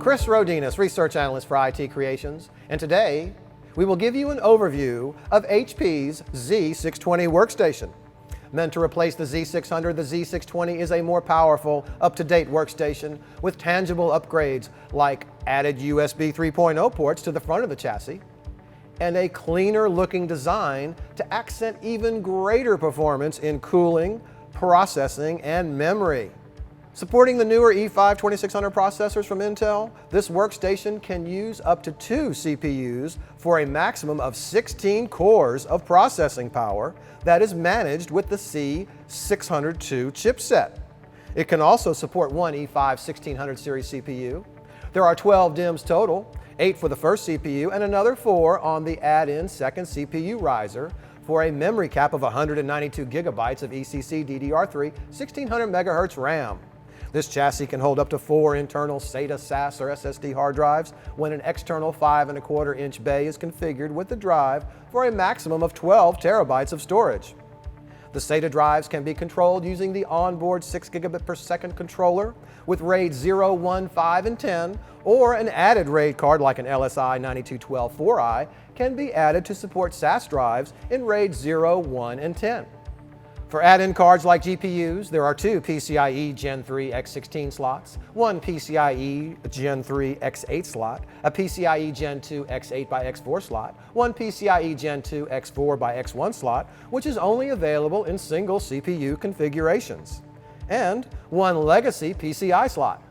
Chris Rodinas, Research Analyst for IT Creations, and today we will give you an overview of HP's Z620 Workstation. Meant to replace the Z600, the Z620 is a more powerful, up-to-date workstation with tangible upgrades like added USB 3.0 ports to the front of the chassis and a cleaner-looking design to accent even greater performance in cooling, processing, and memory. Supporting the newer E5 2600 processors from Intel, this workstation can use up to 2 CPUs for a maximum of 16 cores of processing power that is managed with the C602 chipset. It can also support one E5 1600 series CPU. There are 12 DIMMs total, 8 for the first CPU and another 4 on the add-in second CPU riser, for a memory cap of 192 gigabytes of ECC DDR3 1600 megahertz RAM. This chassis can hold up to 4 internal SATA, SAS, or SSD hard drives when an external 5.25-inch bay is configured with the drive for a maximum of 12 terabytes of storage. The SATA drives can be controlled using the onboard 6 gigabit per second controller with RAID 0, 1, 5, and 10, or an added RAID card like an LSI 9212 4i can be added to support SAS drives in RAID 0, 1, and 10. For add-in cards like GPUs, there are 2 PCIe Gen 3 X16 slots, 1 PCIe Gen 3 X8 slot, a PCIe Gen 2 X8 by X4 slot, 1 PCIe Gen 2 X4 by X1 slot, which is only available in single CPU configurations, and 1 legacy PCI slot.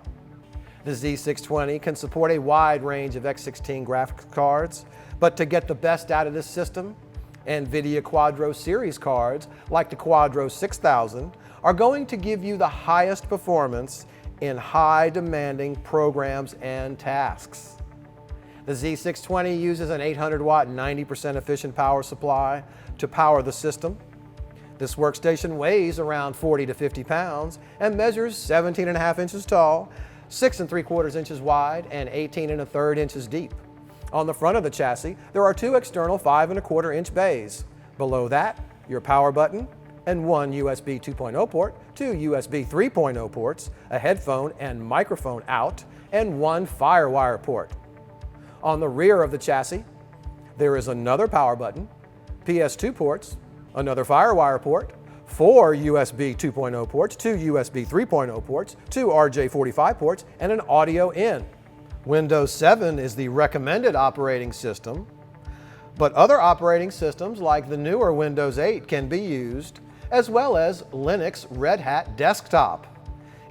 The Z620 can support a wide range of X16 graphics cards, but to get the best out of this system, NVIDIA Quadro series cards, like the Quadro 6000, are going to give you the highest performance in high-demanding programs and tasks. The Z620 uses an 800-watt, 90% efficient power supply to power the system. This workstation weighs around 40 to 50 pounds and measures 17.5 inches tall, 6 3/4 inches wide, and 18 1/3 inches deep. On the front of the chassis, there are 2 external 5.25-inch bays. Below that, your power button and 1 USB 2.0 port, 2 USB 3.0 ports, a headphone and microphone out, and 1 FireWire port. On the rear of the chassis, there is another power button, PS2 ports, another FireWire port, 4 USB 2.0 ports, 2 USB 3.0 ports, 2 RJ45 ports, and an audio in. Windows 7 is the recommended operating system, but other operating systems like the newer Windows 8 can be used, as well as Linux Red Hat Desktop.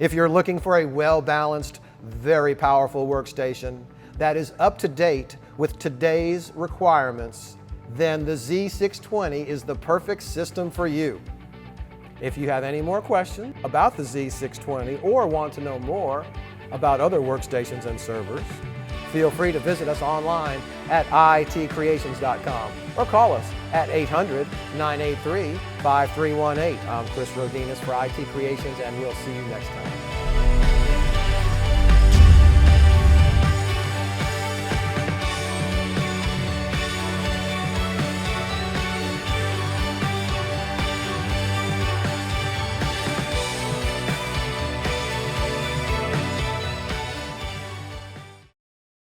If you're looking for a well-balanced, very powerful workstation that is up to date with today's requirements, then the Z620 is the perfect system for you. If you have any more questions about the Z620 or want to know more about other workstations and servers, feel free to visit us online at itcreations.com or call us at 800-983-5318. I'm Chris Rodinas for IT Creations, and we'll see you next time.